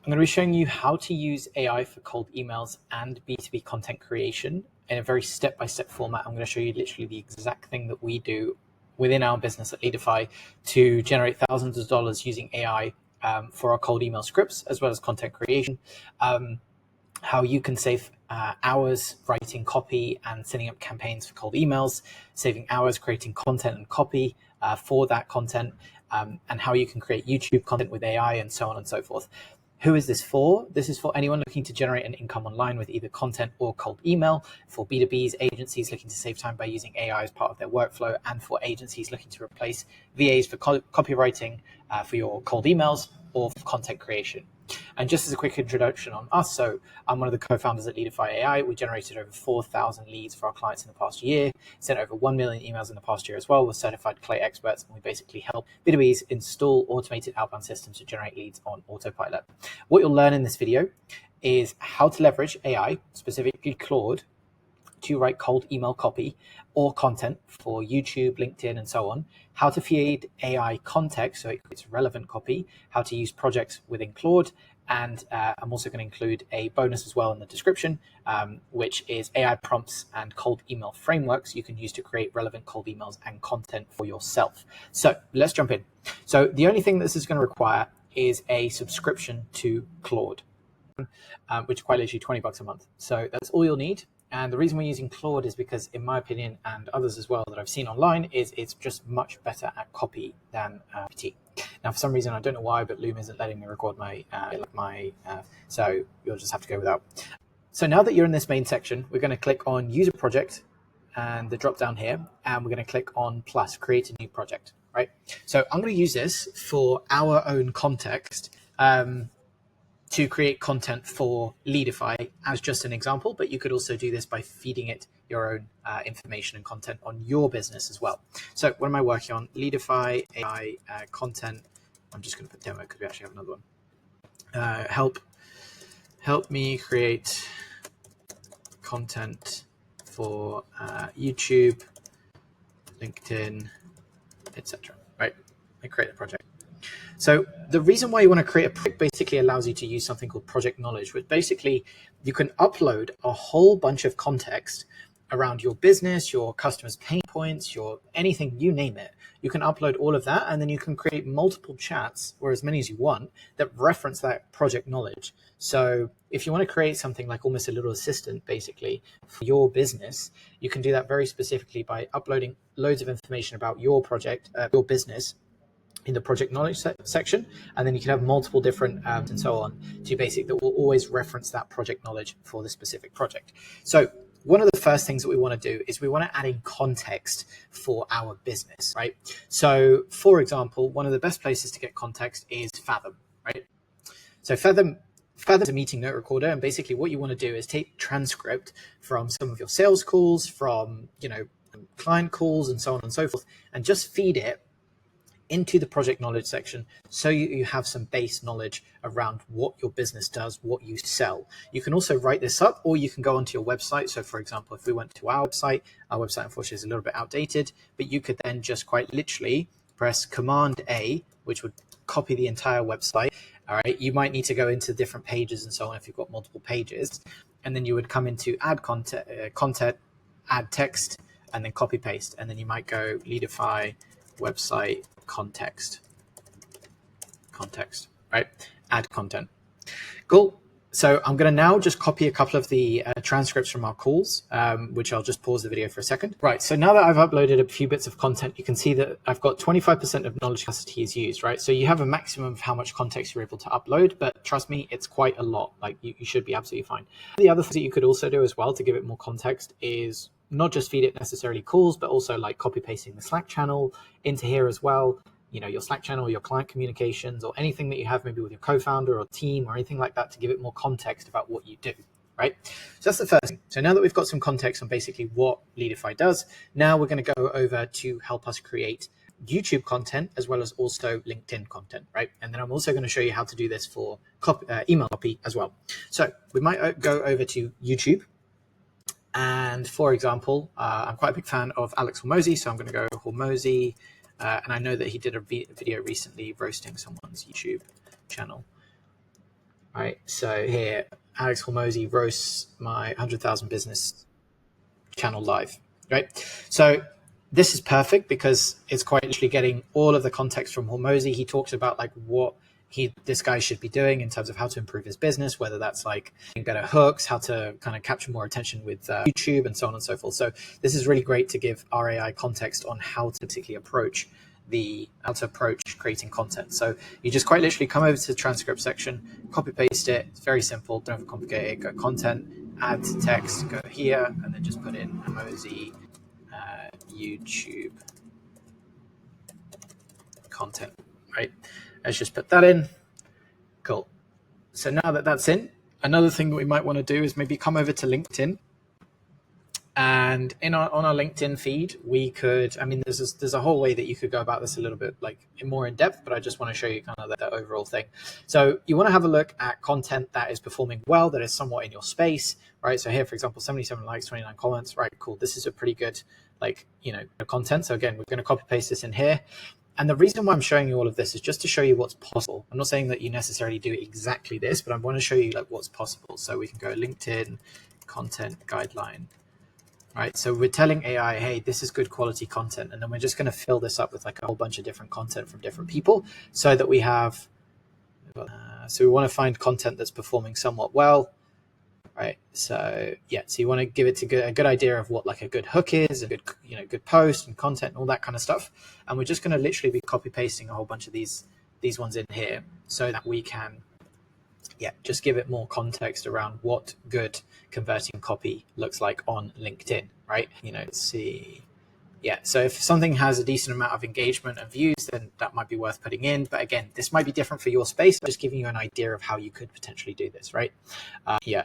I'm going to be showing you how to use AI for cold emails and B2B content creation in a very step-by-step format. I'm going to show you literally the exact thing that we do within our business at Leadify to generate thousands of dollars using AI for our cold email scripts, as well as content creation. How you can save hours writing copy and setting up campaigns for cold emails, saving hours creating content and copy for that content, and how you can create YouTube content with AI and so on and so forth. Who is this for? This is for anyone looking to generate an income online with either content or cold email, for B2Bs, agencies looking to save time by using AI as part of their workflow, and for agencies looking to replace VAs for copywriting for your cold emails or for content creation. And just as a quick introduction on us, so I'm one of the co-founders at Leadify AI. We generated over 4,000 leads for our clients in the past year, sent over 1 million emails in the past year as well. We're certified Clay experts, and we basically help B2Bs install automated outbound systems to generate leads on autopilot. What you'll learn in this video is how to leverage AI, specifically Claude, to write cold email copy or content for YouTube, LinkedIn, and so on, how to feed AI context so it creates relevant copy, how to use projects within Claude, and I'm also going to include a bonus as well in the description, which is AI prompts and cold email frameworks you can use to create relevant cold emails and content for yourself. So let's jump in. So the only thing this is going to require is a subscription to Claude, which is quite literally $20 a month. So that's all you'll need. And the reason we're using Claude is because, in my opinion, and others as well that I've seen online, is it's just much better at copy than GPT. Now, for some reason, I don't know why, but Loom isn't letting me record so you'll just have to go without. So now that you're in this main section, we're going to click on Use a Project and the drop down here, and we're going to click on Plus, Create a New Project, right? So I'm going to use this for our own context, to create content for Leadify as just an example, but you could also do this by feeding it your own information and content on your business as well. So what am I working on? Leadify AI content. I'm just going to put demo because we actually have another one. Help me create content for YouTube, LinkedIn, etc. Right? I create a project. So the reason why you want to create a project basically allows you to use something called project knowledge, which basically you can upload a whole bunch of context around your business, your customers' pain points, your anything, you name it. You can upload all of that, and then you can create multiple chats, or as many as you want, that reference that project knowledge. So if you want to create something like almost a little assistant, basically, for your business, you can do that very specifically by uploading loads of information about your project, your business, in the project knowledge section, and then you can have multiple different and so on to basic that will always reference that project knowledge for the specific project. So one of the first things that we want to do is we want to add in context for our business, right? So for example, one of the best places to get context is Fathom, right? So Fathom is a meeting note recorder, and basically what you want to do is take transcript from some of your sales calls, from client calls, and so on and so forth, and just feed it into the project knowledge section so you have some base knowledge around what your business does, what you sell. You can also write this up, or you can go onto your website. So for example, if we went to our website unfortunately is a little bit outdated, but you could then just quite literally press Command A, which would copy the entire website. All right, you might need to go into different pages and so on if you've got multiple pages, and then you would come into add content, add text, and then copy paste, and then you might go Leadify website context, right? Add content. Cool. So I'm going to now just copy a couple of the transcripts from our calls, which I'll just pause the video for a second. Right. So now that I've uploaded a few bits of content, you can see that I've got 25% of knowledge capacity is used, right? So you have a maximum of how much context you're able to upload, but trust me, it's quite a lot. Like you should be absolutely fine. The other thing that you could also do as well to give it more context is not just feed it necessarily calls, but also like copy pasting the Slack channel into here as well. Your Slack channel, your client communications, or anything that you have maybe with your co-founder or team or anything like that to give it more context about what you do, right? So that's the first thing. So now that we've got some context on basically what Leadify does, now we're going to go over to help us create YouTube content as well as also LinkedIn content, right? And then I'm also going to show you how to do this for email copy as well. So we might go over to YouTube. And for example, I'm quite a big fan of Alex Hormozi, so I'm going to go Hormozi. And I know that he did a video recently roasting someone's YouTube channel. right? So here, Alex Hormozy roasts my 100,000 business channel live, right? So this is perfect because it's quite literally getting all of the context from Hormozy. He talks about like what this guy should be doing in terms of how to improve his business, whether that's like better hooks, how to kind of capture more attention with YouTube and so on and so forth. So this is really great to give RAI context on how to particularly approach creating content. So you just quite literally come over to the transcript section, copy paste it. It's very simple, don't overcomplicate it. Go content, add text, go here, and then just put in Hormozy YouTube content, right? Let's just put that in. Cool. So now that that's in, another thing that we might want to do is maybe come over to LinkedIn. And on our LinkedIn feed, we could, I mean, there's a whole way that you could go about this a little bit like more in depth, but I just want to show you kind of the overall thing. So you want to have a look at content that is performing well, that is somewhat in your space, right? So here, for example, 77 likes, 29 comments, right? Cool. This is a pretty good, content. So again, we're going to copy paste this in here. And the reason why I'm showing you all of this is just to show you what's possible. I'm not saying that you necessarily do exactly this, but I want to show you like what's possible. So we can go LinkedIn content guideline. Right, so we're telling AI, hey, this is good quality content, and then we're just going to fill this up with like a whole bunch of different content from different people, so that we have. So we want to find content that's performing somewhat well, right? So yeah, so you want to give it a good idea of what like a good hook is, a good post and content and all that kind of stuff, and we're just going to literally be copy pasting a whole bunch of these ones in here, so that we can. Yeah, just give it more context around what good converting copy looks like on LinkedIn, right? Let's see. Yeah, so if something has a decent amount of engagement and views, then that might be worth putting in. But again, this might be different for your space. I'm just giving you an idea of how you could potentially do this, right?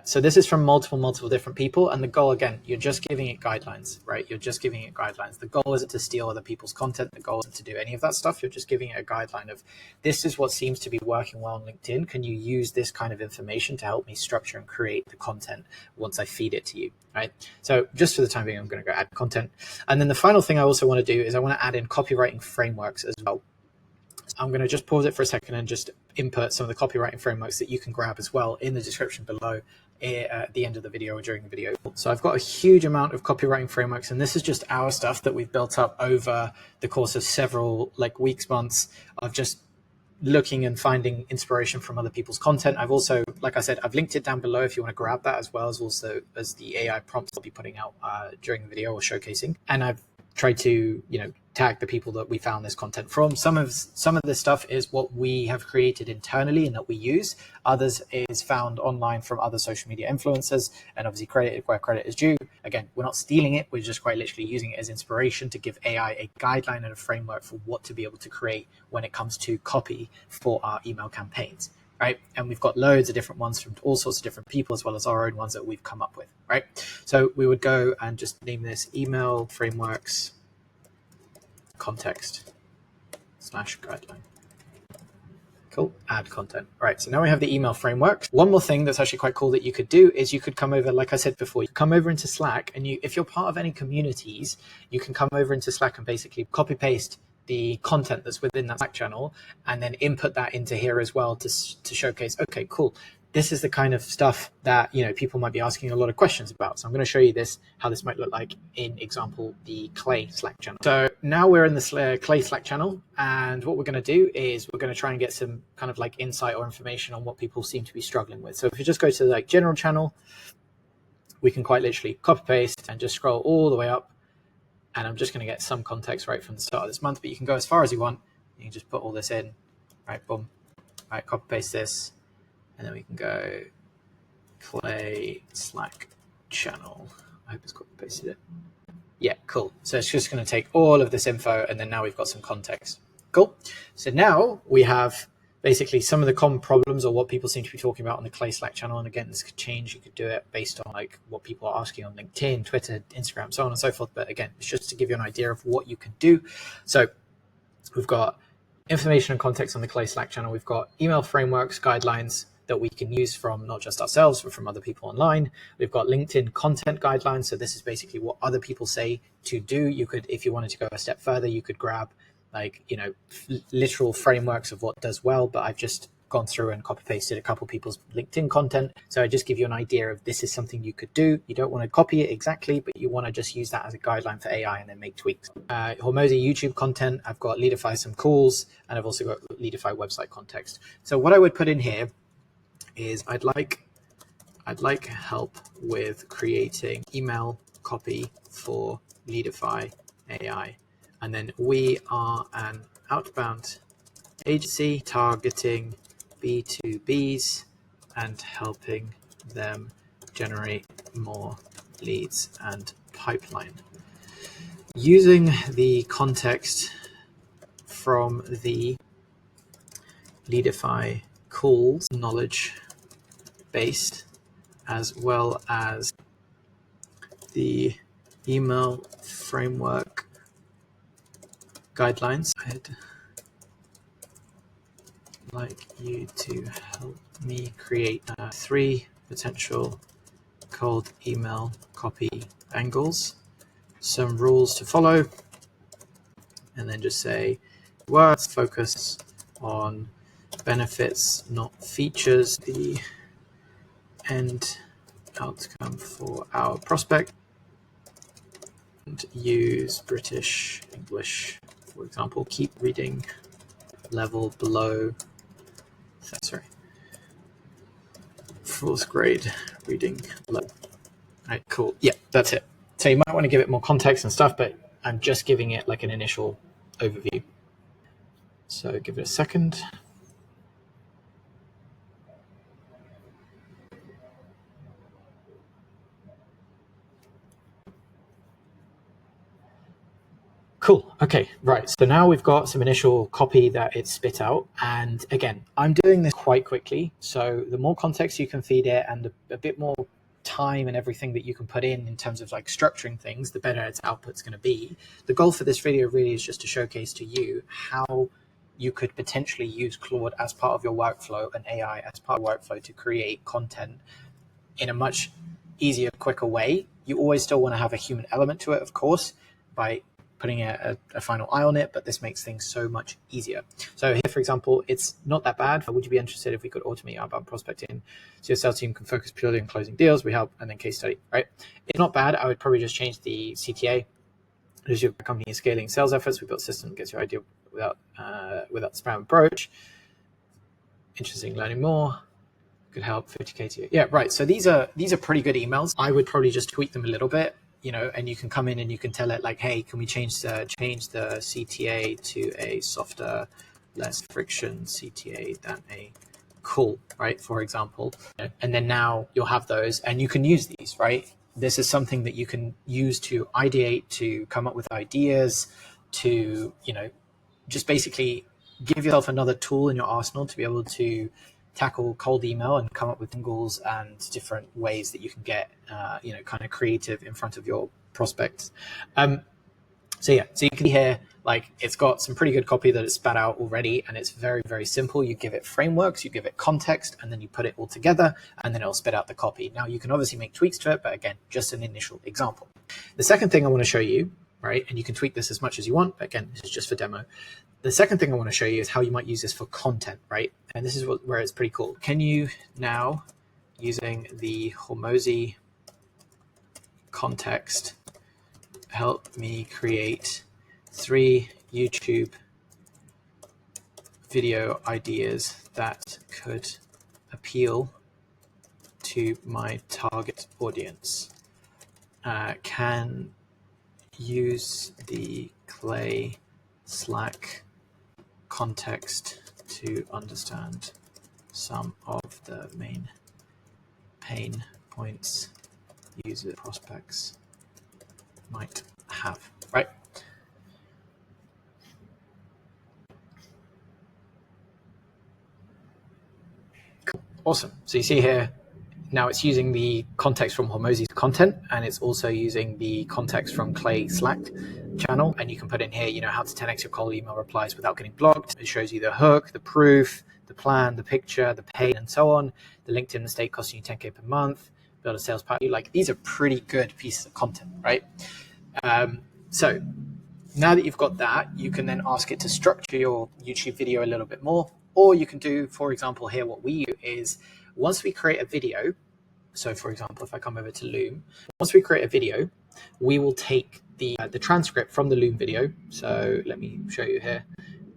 So this is from multiple different people. And the goal, again, you're just giving it guidelines, right? You're just giving it guidelines. The goal isn't to steal other people's content. The goal isn't to do any of that stuff. You're just giving it a guideline of this is what seems to be working well on LinkedIn. Can you use this kind of information to help me structure and create the content once I feed it to you, right? So just for the time being, I'm going to go add content. And then the final thing I also want to do is I want to add in copywriting frameworks as well. So I'm going to just pause it for a second and just input some of the copywriting frameworks that you can grab as well in the description below at the end of the video or during the video. So I've got a huge amount of copywriting frameworks, and this is just our stuff that we've built up over the course of several weeks, months of just looking and finding inspiration from other people's content. I've also, like I said, I've linked it down below if you want to grab that, as well as also as the AI prompts I'll be putting out during the video or showcasing. And I've tried to, tag the people that we found this content from. Some of this stuff is what we have created internally and that we use. Others is found online from other social media influencers, and obviously credited where credit is due. Again, we're not stealing it. We're just quite literally using it as inspiration to give AI a guideline and a framework for what to be able to create when it comes to copy for our email campaigns. Right. And we've got loads of different ones from all sorts of different people, as well as our own ones that we've come up with. Right. So we would go and just name this email frameworks context / guideline. Cool. Add content. All right. So now we have the email framework. One more thing that's actually quite cool that you could do is you could come over, like I said before, you come over into Slack, and if you're part of any communities, you can come over into Slack and basically copy paste the content that's within that Slack channel and then input that into here as well to showcase, okay, cool. This is the kind of stuff that, people might be asking a lot of questions about. So I'm going to show you how this might look like in example, the Clay Slack channel. So now we're in the Clay Slack channel, and what we're going to do is we're going to try and get some kind of insight or information on what people seem to be struggling with. So if you just go to the general channel, we can quite literally copy paste and just scroll all the way up. And I'm just going to get some context right from the start of this month, but you can go as far as you want. You can just put all this in, right? Boom. Right, copy paste this. And then we can go Clay Slack channel. I hope it's copy pasted it. Yeah, cool. So it's just going to take all of this info, and then now we've got some context. Cool. So now we have basically some of the common problems or what people seem to be talking about on the Clay Slack channel. And again, this could change. You could do it based on what people are asking on LinkedIn, Twitter, Instagram, so on and so forth. But again, it's just to give you an idea of what you can do. So we've got information and context on the Clay Slack channel. We've got email frameworks, guidelines that we can use from not just ourselves, but from other people online. We've got LinkedIn content guidelines. So this is basically what other people say to do. You could, if you wanted to go a step further, you could grab literal frameworks of what does well, but I've just gone through and copy pasted a couple people's LinkedIn content. So I just give you an idea of this is something you could do. You don't want to copy it exactly, but you want to just use that as a guideline for AI and then make tweaks. Hormozi YouTube content, I've got Leadify some calls, and I've also got Leadify website context. So what I would put in here is I'd like help with creating email copy for Leadify AI. And then we are an outbound agency targeting B2Bs and helping them generate more leads and pipeline. Using the context from the Leadify calls knowledge base, as well as the email framework guidelines, I'd like you to help me create 3 potential cold email copy angles, some rules to follow, and then just say words focus on benefits, not features, the end outcome for our prospect, and use British English, for example. Keep reading level below, sorry, 4th grade reading level. All right, cool. Yeah, that's it. So you might want to give it more context and stuff, but I'm just giving it like an initial overview. So give it a second. Cool. Okay, right. So now we've got some initial copy that it's spit out. And again, I'm doing this quite quickly. So the more context you can feed it and a bit more time and everything that you can put in terms of like structuring things, the better its output's going to be. The goal for this video really is just to showcase to you how you could potentially use Claude as part of your workflow and AI as part of workflow to create content in a much easier, quicker way. You always still want to have a human element to it, of course, by putting a final eye on it, but this makes things so much easier. So here, for example, it's not that bad. Would you be interested if we could automate outbound prospecting so your sales team can focus purely on closing deals? We help, and then case study, right? It's not bad. I would probably just change the CTA. As your company is scaling sales efforts, we built a system that gets your idea without spam approach. Interesting, learning more. Could help 50K to you. Yeah, right. So these are pretty good emails. I would probably just tweak them a little bit, and you can come in and you can tell it like, hey, can we change the CTA to a softer, less friction CTA than a call, right? For example, and then now you'll have those and you can use these, right? This is something that you can use to ideate, to come up with ideas, to, just basically give yourself another tool in your arsenal to be able to tackle cold email and come up with angles and different ways that you can get, kind of creative in front of your prospects. So you can see here, like it's got some pretty good copy that it's spat out already, and it's very, very simple. You give it frameworks, you give it context, and then you put it all together, and then it'll spit out the copy. Now you can obviously make tweaks to it, but again, just an initial example. The second thing I want to show you, right, and you can tweak this as much as you want, but again, this is just for demo. The second thing I want to show you is how you might use this for content, right? And this is where it's pretty cool. Can you now, using the Hormozi context, help me create 3 YouTube video ideas that could appeal to my target audience? Can use the Clay Slack context to understand some of the main pain points user prospects might have, right? Cool. Awesome. So you see here, now it's using the context from Hormozi's content, and it's also using the context from Clay Slack channel. And you can put in here, how to 10x your cold email replies without getting blocked. It shows you the hook, the proof, the plan, the picture, the paid, and so on. The LinkedIn mistake costing you 10K per month. Build a sales pipeline. Like, these are pretty good pieces of content, right? So now that you've got that, you can then ask it to structure your YouTube video a little bit more. Or you can do, for example, here what we do is once we create a video, so for example, if I come over to Loom, once we create a video, we will take the transcript from the Loom video. So let me show you here.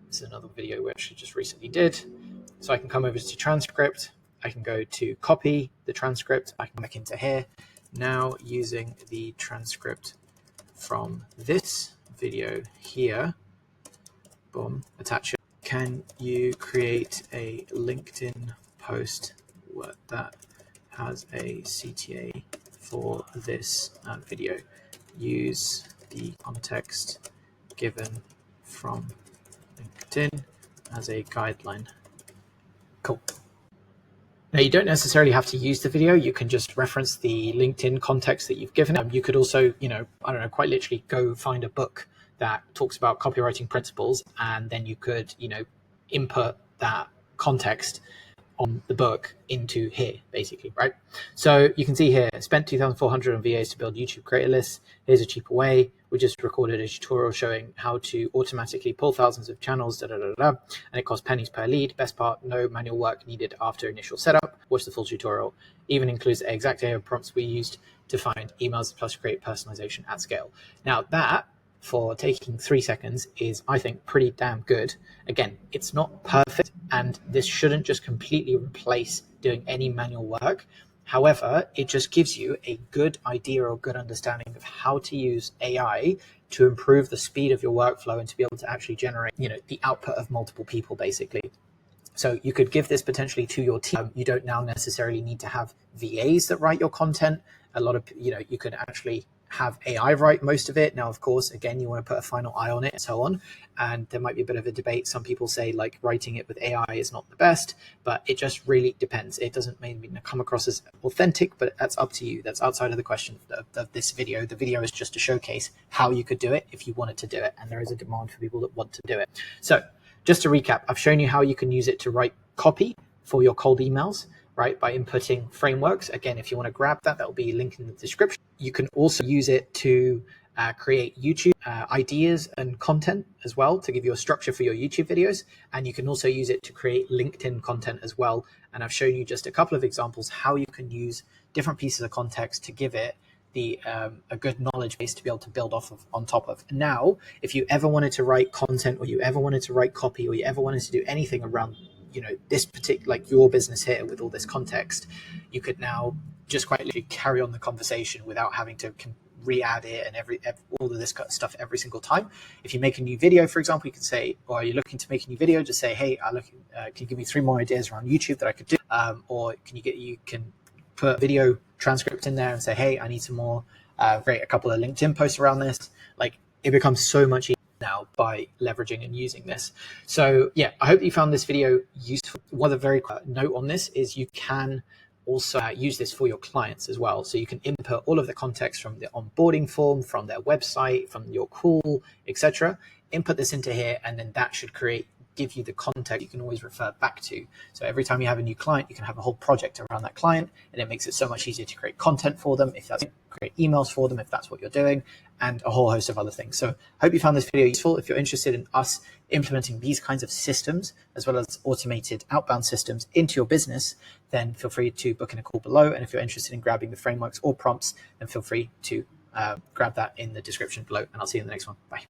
This is another video we actually just recently did. So I can come over to transcript. I can go to copy the transcript. I can back into here. Now using the transcript from this video here, boom, attach it. Can you create a LinkedIn post that has a CTA for this video? Use the context given from LinkedIn as a guideline. Cool. Now, you don't necessarily have to use the video. You can just reference the LinkedIn context that you've given it. You could also, quite literally go find a book that talks about copywriting principles, and then you could, input that context on the book into here, basically, right? So you can see here, spent 2,400 on VAs to build YouTube creator lists. Here's a cheaper way. We just recorded a tutorial showing how to automatically pull thousands of channels, and it costs pennies per lead. Best part, no manual work needed after initial setup. Watch the full tutorial. Even includes the exact AI prompts we used to find emails plus create personalization at scale. Now that, for taking 3 seconds, is, I think, pretty damn good. Again, it's not perfect, and this shouldn't just completely replace doing any manual work. However, it just gives you a good idea or good understanding of how to use AI to improve the speed of your workflow and to be able to actually generate, the output of multiple people, basically. So you could give this potentially to your team. You don't now necessarily need to have VAs that write your content. A lot of, you could actually have AI write most of it. Now, of course, again, you want to put a final eye on it and so on. And there might be a bit of a debate. Some people say like writing it with AI is not the best, but it just really depends. It doesn't maybe come across as authentic, but that's up to you. That's outside of the question of this video. The video is just to showcase how you could do it if you wanted to do it. And there is a demand for people that want to do it. So just to recap, I've shown you how you can use it to write copy for your cold emails, right? By inputting frameworks. Again, if you want to grab that, that will be linked in the description. You can also use it to create YouTube ideas and content as well, to give you a structure for your YouTube videos. And you can also use it to create LinkedIn content as well. And I've shown you just a couple of examples how you can use different pieces of context to give it a good knowledge base to be able to build off of on top of. Now, if you ever wanted to write content, or you ever wanted to write copy, or you ever wanted to do anything around this particular, like your business here with all this context, you could now just quite literally carry on the conversation without having to re-add it and all of this stuff every single time. If you make a new video, for example, you can say, or are you looking to make a new video, just say, hey, can you give me 3 more ideas around YouTube that I could do? Or you can put video transcript in there and say, hey, I need some more, create a couple of LinkedIn posts around this. Like, it becomes so much easier now by leveraging and using this. So yeah, I hope you found this video useful. One other very quick note on this is you can also use this for your clients as well. So you can input all of the context from the onboarding form, from their website, from your call, etc. Input this into here, and then that should give you the context you can always refer back to. So every time you have a new client, you can have a whole project around that client, and it makes it so much easier to create content for them, if that's create emails for them, if that's what you're doing, and a whole host of other things. So hope you found this video useful. If you're interested in us implementing these kinds of systems, as well as automated outbound systems into your business, then feel free to book in a call below. And if you're interested in grabbing the frameworks or prompts, then feel free to grab that in the description below, and I'll see you in the next one. Bye.